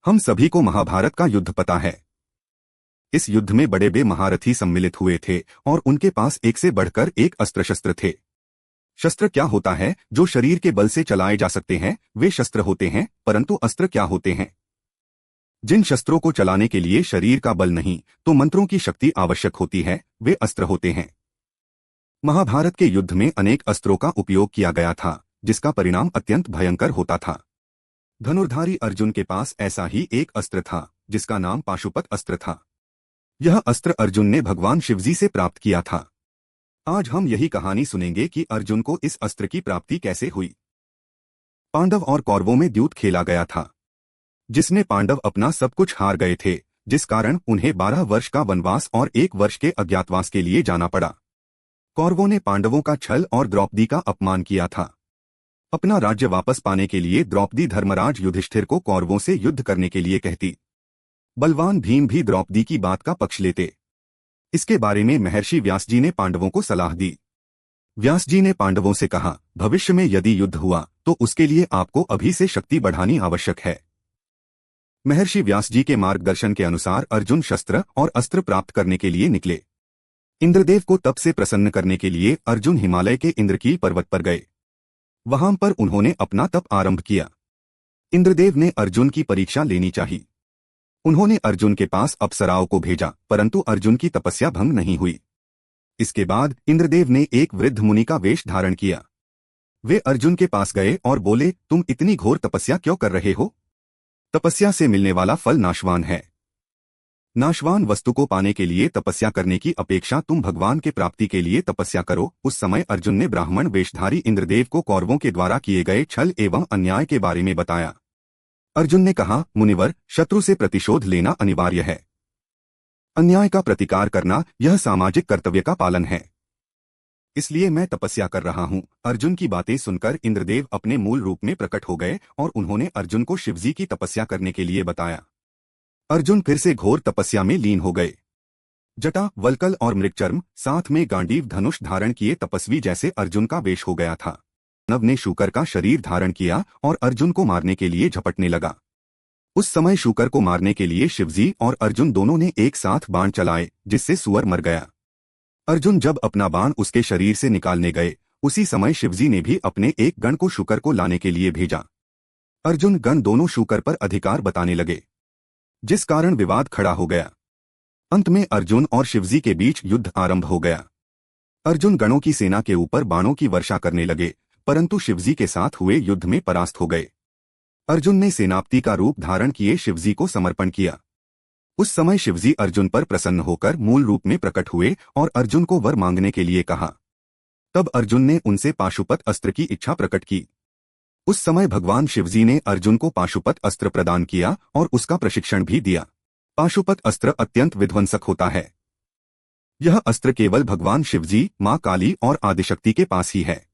हम सभी को महाभारत का युद्ध पता है। इस युद्ध में बड़े बड़े महारथी सम्मिलित हुए थे और उनके पास एक से बढ़कर एक अस्त्र शस्त्र थे। शस्त्र क्या होता है जो शरीर के बल से चलाए जा सकते हैं, वे शस्त्र होते हैं। परंतु अस्त्र क्या होते हैं? जिन शस्त्रों को चलाने के लिए शरीर का बल नहीं तो मंत्रों की शक्ति आवश्यक होती है, वे अस्त्र होते हैं। महाभारत के युद्ध में अनेक अस्त्रों का उपयोग किया गया था, जिसका परिणाम अत्यंत भयंकर होता था। धनुर्धारी अर्जुन के पास ऐसा ही एक अस्त्र था, जिसका नाम पाशुपत अस्त्र था। यह अस्त्र अर्जुन ने भगवान शिवजी से प्राप्त किया था। आज हम यही कहानी सुनेंगे कि अर्जुन को इस अस्त्र की प्राप्ति कैसे हुई। पांडव और कौरवों में द्यूत खेला गया था, जिसमें पांडव अपना सब कुछ हार गए थे, जिस कारण उन्हें 12 वर्ष का वनवास और 1 वर्ष के अज्ञातवास के लिए जाना पड़ा। कौरवों ने पांडवों का छल और द्रौपदी का अपमान किया था। अपना राज्य वापस पाने के लिए द्रौपदी धर्मराज युधिष्ठिर को कौरवों से युद्ध करने के लिए कहती। बलवान भीम भी द्रौपदी की बात का पक्ष लेते। इसके बारे में महर्षि व्यास जी ने पांडवों को सलाह दी। व्यास जी ने पांडवों से कहा, भविष्य में यदि युद्ध हुआ तो उसके लिए आपको अभी से शक्ति बढ़ानी आवश्यक है। महर्षि व्यास जी के मार्गदर्शन के अनुसार अर्जुन शस्त्र और अस्त्र प्राप्त करने के लिए निकले। इंद्रदेव को तप से प्रसन्न करने के लिए अर्जुन हिमालय के इंद्रकील पर्वत पर गए। वहां पर उन्होंने अपना तप आरंभ किया। इंद्रदेव ने अर्जुन की परीक्षा लेनी चाहिए। उन्होंने अर्जुन के पास अप्सराओं को भेजा, परंतु अर्जुन की तपस्या भंग नहीं हुई। इसके बाद इंद्रदेव ने एक वृद्ध मुनि का वेश धारण किया। वे अर्जुन के पास गए और बोले, तुम इतनी घोर तपस्या क्यों कर रहे हो? तपस्या से मिलने वाला फल नाशवान है। नाशवान वस्तु को पाने के लिए तपस्या करने की अपेक्षा तुम भगवान के प्राप्ति के लिए तपस्या करो। उस समय अर्जुन ने ब्राह्मण वेशधारी इंद्रदेव को कौरवों के द्वारा किए गए छल एवं अन्याय के बारे में बताया। अर्जुन ने कहा, मुनिवर, शत्रु से प्रतिशोध लेना अनिवार्य है। अन्याय का प्रतिकार करना यह सामाजिक कर्तव्य का पालन है। इसलिए मैं तपस्या कर रहा हूँ। अर्जुन की बातें सुनकर इंद्रदेव अपने मूल रूप में प्रकट हो गए और उन्होंने अर्जुन को शिवजी की तपस्या करने के लिए बताया। अर्जुन फिर से घोर तपस्या में लीन हो गए। जटा, वल्कल और मृगचर्म साथ में गांडीव धनुष धारण किए तपस्वी जैसे अर्जुन का वेश हो गया था। नव ने शूकर का शरीर धारण किया और अर्जुन को मारने के लिए झपटने लगा। उस समय शूकर को मारने के लिए शिवजी और अर्जुन दोनों ने एक साथ बाण चलाए, जिससे सुअर मर गया। अर्जुन जब अपना बाण उसके शरीर से निकालने गए, उसी समय शिवजी ने भी अपने एक गण को शूकर को लाने के लिए भेजा। अर्जुन गण दोनों शूकर पर अधिकार बताने लगे, जिस कारण विवाद खड़ा हो गया। अंत में अर्जुन और शिवजी के बीच युद्ध आरंभ हो गया। अर्जुन गणों की सेना के ऊपर बाणों की वर्षा करने लगे, परंतु शिवजी के साथ हुए युद्ध में परास्त हो गए। अर्जुन ने सेनापति का रूप धारण किए शिवजी को समर्पण किया। उस समय शिवजी अर्जुन पर प्रसन्न होकर मूल रूप में प्रकट हुए और अर्जुन को वर मांगने के लिए कहा। तब अर्जुन ने उनसे पाशुपत अस्त्र की इच्छा प्रकट की। उस समय भगवान शिवजी ने अर्जुन को पाशुपत अस्त्र प्रदान किया और उसका प्रशिक्षण भी दिया। पाशुपत अस्त्र अत्यंत विध्वंसक होता है। यह अस्त्र केवल भगवान शिवजी, मां काली और आदिशक्ति के पास ही है।